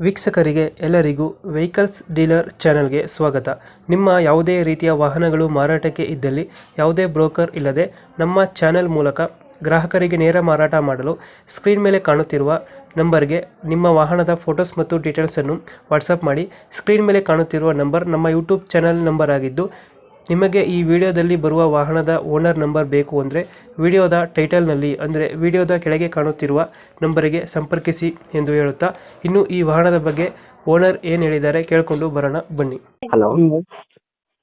ವೀಕ್ಷಕರಿಗೆ ಎಲ್ಲರಿಗೂ vehicles dealer ಚಾನೆಲ್ಗೆ ಸ್ವಾಗತ. ನಿಮ್ಮ ಯಾವುದೇ ರೀತಿಯ ವಾಹನಗಳು ಮಾರಾಟಕ್ಕೆ ಇದ್ದಲ್ಲಿ ಯಾವುದೇ ಬ್ರೋಕರ್ ಇಲ್ಲದೆ ನಮ್ಮ ಚಾನೆಲ್ ಮೂಲಕ ಗ್ರಾಹಕರಿಗೆ ನೇರ ಮಾರಾಟ ಮಾಡಲು ಸ್ಕ್ರೀನ್ ಮೇಲೆ ಕಾಣುತ್ತಿರುವ ನಂಬರ್ಗೆ ನಿಮ್ಮ ವಾಹನದ ಫೋಟೋಸ್ ಮತ್ತು ಡೀಟೇಲ್ಸನ್ನು ವಾಟ್ಸಪ್ ಮಾಡಿ. ಸ್ಕ್ರೀನ್ ಮೇಲೆ ಕಾಣುತ್ತಿರುವ ನಂಬರ್ ನಮ್ಮ ಯೂಟ್ಯೂಬ್ ಚಾನೆಲ್ ನಂಬರ್ ಆಗಿದ್ದು, ನಿಮಗೆ ಈ ವಿಡಿಯೋದಲ್ಲಿ ಬರುವ ವಾಹನದ ಓನರ್ ನಂಬರ್ ಬೇಕು ಅಂದರೆ ವಿಡಿಯೋದ ಟೈಟಲ್ನಲ್ಲಿ ಅಂದರೆ ವಿಡಿಯೋದ ಕೆಳಗೆ ಕಾಣುತ್ತಿರುವ ನಂಬರಿಗೆ ಸಂಪರ್ಕಿಸಿ ಎಂದು ಹೇಳುತ್ತಾ, ಇನ್ನು ಈ ವಾಹನದ ಬಗ್ಗೆ ಓನರ್ ಏನು ಹೇಳಿದ್ದಾರೆ ಕೇಳಿಕೊಂಡು ಬರೋಣ ಬನ್ನಿ. ಹಲೋ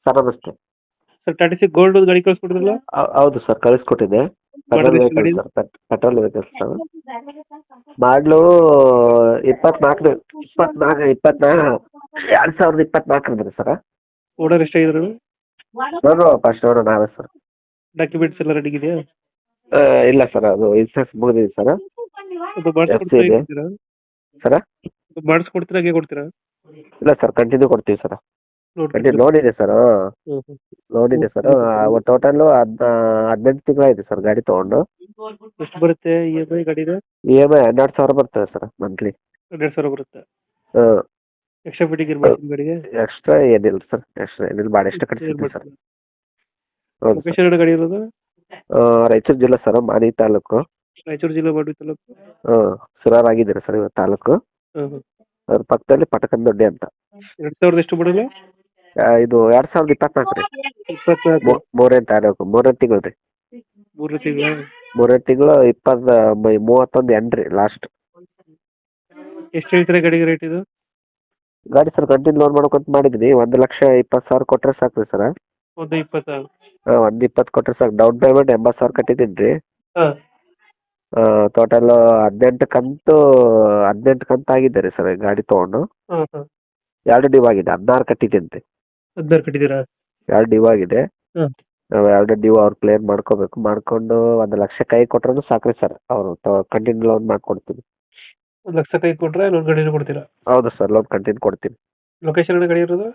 ಸರ್, ನಮಸ್ತೆ. ಸರ್, ಟಾಟಾ ಸಿ ಗೋಲ್ಡ್ ಗಾಡಿ ಕಳಿಸ್ಕೊಡಿದ್ರಲ್ಲ? ಹೌದು ಸರ್, ಕಳಿಸ್ಕೊಟ್ಟಿದ್ದೆ. ಪೆಟ್ರೋಲ್ Model ಎಷ್ಟು vehicle sir, petrol vehicles sir. ಮಾಡಲು 24 2024 ಸರ್. ಓನರ್ ಎಷ್ಟಾಗಿದ್ರು? ನಾನು ಫಸ್ಟ್ ಓನರ್ ನಾವೇ ಸರ್. ಡಾಕ್ಯುಮೆಂಟ್ಸ್ ಎಲ್ಲ ರೆಡಿ ಇದೆಯಾ? ಇಲ್ಲ ಸರ್, ಅದು ಇನ್ಸೂರೆನ್ಸ್ ಮುಗಿದಿದೆ ಸರ್. ಅದು ಮಾಡಿಸ್ಕೊಡ್ತೀರಾ ಇದೆ. ಕೊಡ್ತೀರಾ? ಸರ್ ಮಾಡಿಸ್ಕೊಡ್ತೀರಾ ಹಾಗೆ ಕೊಡ್ತೀರಾ? ಇಲ್ಲ ಸರ್, ಕಂಟಿನ್ಯೂ ಕೊಡ್ತೀವಿ ಸರ್. ಕಂಟಿನ್ಯೂ ಲೋನ್ ಇದೆ ಸರ್. ಲೋನ್ ಇದೆ ಸರ್. ಟೋಟಲ್ 18 ತಿಂಗಳಾಗಿದೆ ಸರ್ ಗಾಡಿ ತೊಗೊಂಡು. ಎಷ್ಟು ಬರುತ್ತೆ EMI ಗಾಡಿದು? EMI 12,000 ಬರ್ತದೆ ಸರ್ ಮಂತ್ಲಿ. 12,000 ಬರುತ್ತೆ. ಹಾಂ, ಎಕ್ಸ್ಟ್ರಾ ಫಿಟ್ಟಿಂಗ್ ಏನು ಮಾಡ್ತೀನಿ ಗಾಡಿಗೆ? ಎಕ್ಸ್ಟ್ರಾ ಏನಿಲ್ಲ ಸರ್, ಎಕ್ಸ್ಟ್ರಾ ಏನಿಲ್ಲ, ಭಾಳ ಎಷ್ಟು ಕಟ್ಸಿದ್ವಿ ಸರ್. ಹೌದು ಸರ್. ಲೊಕೇಶನ್ ಗಾಡಿ ಇರೋದು? ರಾಯಚೂರು ಜಿಲ್ಲೆ ಸರ್, ಮಾನಿ ತಾಲೂಕು. ರಾಯಚೂರು ಜಿಲ್ಲೆ ಮಾಡಿ ತಾಲೂಕು. ಸುರಾರ್ ಆಗಿದ್ದೀರಾ ಸರ್ ಇವತ್ತು ತಾಲೂಕು. ಅದ್ರ ಪಕ್ಕದಲ್ಲಿ ಪಟಕಂದೊಡ್ಡಿ ಅಂತ. 2000 ಎಷ್ಟು ಬಿಡಲ್ಲ? ಇದು 2024 ರೀ. 24 ಮೂರನೇ ತಾರೀಕು, ಮೂರನೇ ತಿಂಗಳು ರೀ. 3 ತಿಂಗಳ? ಮೂರನೇ ತಿಂಗಳು 31 ಎಂಡ್ ರೀ ಲಾಸ್ಟ್. ಎಷ್ಟು ಹೇಳ್ತೀರಾ ಗಾಡಿಗೆ ರೇಟ್ ಇದು? ಗಾಡಿ ಸರ್ ಕಂಟಿನ್ಯೂ ಲೋನ್ ಮಾಡ್ಕೊಂತ ಮಾಡಿದ್ವಿ. 1,20,000 ಕೊಟ್ಟರೆ ಸಾಕು ರೀ ಸರ್. 120? 120 ಕೊಟ್ಟರೆ ಸಾಕು. ಡೌನ್ ಪೇಮೆಂಟ್ 80,000 ಕಟ್ಟಿದ್ದೀನಿ ರೀ. ಹಾಂ. ಟೋಟಲ್ 18 ಕಂತು ಆಗಿದೆ ರೀ ಸರ್ ಗಾಡಿ ತೊಗೊಂಡು. ಹಾಂ ಹಾಂ. 2 ಡ್ಯೂ ಆಗಿದೆ, 16 ಕಟ್ಟಿದ್ದೀನಿ ರೀ. 16 ಕಟ್ಟಿದ್ದೀರಾ? 2 ಡ್ಯೂ ಆಗಿದೆ. ಹಾಂ. ನಾವು 2 ಡ್ಯೂ ಅವ್ರು ಕ್ಲಿಯರ್ ಮಾಡ್ಕೋಬೇಕು. ಮಾಡ್ಕೊಂಡು 1,00,000 ಕೈ ಕೊಟ್ರೂ ಸಾಕು ರೀ ಸರ್. ಅವರು ಕಂಟಿನ್ಯೂ ಲೋನ್ ಮಾಡ್ಕೊಡ್ತೀನಿ. 1 ಲಕ್ಷ ಕೈ ಕೊಟ್ಟರೆ ಲೋನ್ ಗಾಡಿನೂ ಕೊಡ್ತೀರಾ? ಹೌದು ಸರ್, ಲೋನ್ ಕಂಟಿನ್ಯೂ ಕೊಡ್ತೀನಿ. ಲೊಕೇಶನ್ ಗಾಡಿ ಇರೋದು?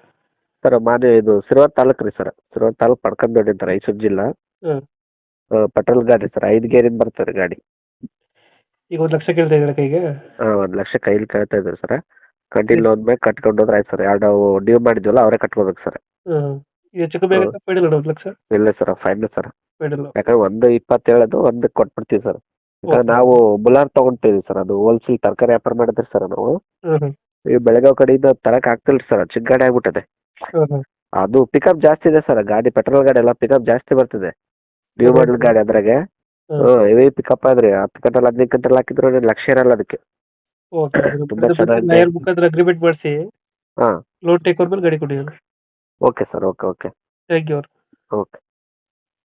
ಸರ್ ಮಾನ್ಯ ಇದು ಸಿರುವಾರ್ ತಾಲೂಕು ರೀ ಸರ್. ಸಿರುವಾರ್ ತಾಲೂಕು ಪಡ್ಕಂದೊಡ್ಡಿ ಅಂತ, ರಾಯಚೂರು ಜಿಲ್ಲಾ. ಹಾಂ. ಪೆಟ್ರೋಲ್ ಗಾಡಿ ಸರ್, 5 ಗೇರಿಂದ ಬರ್ತದೆ ಗಾಡಿ. ಈಗ 1 ಲಕ್ಷ ಕೇಳ್ತಾ ಇದ್ದೀರಾ ಕೈಗೆ? 1,00,000 ಕೈಲಿ ಕೇಳ್ತಾ ಇದ್ದಾರೆ ಸರ್. ಕಂಟಿನ್ಯೂ ಲೋನ್ ಮೇಲೆ ಕಟ್ಕೊಂಡು ಹೋದ್ರೆ ಆಯ್ತು ಸರ್. 2 ಡ್ಯೂ ಮಾಡಿದ್ವಲ್ಲ ಅವರೇ ಕಟ್ಕೋಬೇಕು ಸರ್. ಹಾಂ. ಈಗ ಹೆಚ್ಚು ಕಮ್ಮಿ ಆಗುತ್ತೆ ಫೈನಲ್ 1 ಲಕ್ಷ? ಇಲ್ಲ ಸರ್, ಫೈನಲ್ ಸರ್. ಫೈನಲ್? ಯಾಕಂದ್ರೆ 1,20 ಹೇಳೋದು 1 ಕೊಟ್ಬಿಡ್ತೀವಿ ಸರ್. ಯಾಕಂದ್ರೆ ನಾವು ಬುಲಾರ್ ತೊಗೊಂತೀವಿ ಸರ್, ಅದು ಹೋಲ್ಸೇಲ್ ತರಕಾರಿ ವ್ಯಾಪಾರ ಮಾಡಿದ್ರಿ ಸರ್ ನಾವು. ಹಾಂ ಹಾಂ. ಈ ಬೆಳಗಾವ್ ಕಡೆಯಿಂದ ತರಕ್ ಆಗ್ತಿಲ್ಲ ಸರ್, ಚಿಕ್ಕ ಗಾಡಿ ಆಗ್ಬಿಟ್ಟದೆ. ಹಾಂ ಹಾಂ. ಅದು ಪಿಕಪ್ ಜಾಸ್ತಿ ಇದೆ ಸರ್ ಗಾಡಿ, ಪೆಟ್ರೋಲ್ ಗಾಡಿ ಎಲ್ಲ ಪಿಕಪ್ ಜಾಸ್ತಿ ಬರ್ತಿದೆ. ಡ್ಯೂ ಮಾಡಲ್ ಗಾಡಿ ಅದ್ರಾಗೆ ಹೆವಿ ಪಿಕಪ್ ಆದ್ರಿ. 10 ಗಂಟಲ್ 15 ಗಂಟಲ್ ಹಾಕಿದ್ರು 1 ಲಕ್ಷ ಇರಲ್ಲ ಅದಕ್ಕೆ. ಓಕೆ. ತುಂಬಾ ಚೆನ್ನಾಗಿ ಲಾಯರ್ ಮುಖಾಂತರ ಅಗ್ರಿಮೆಂಟ್ ಮಾಡಿಸಿ ಹಾಂ, ಲೋನ್ ಟೇಕ್ ಓವರ್ ಮೇಲೆ ಗಾಡಿ ಕೊಡಿ. Okay sir. Okay thank you. Okay.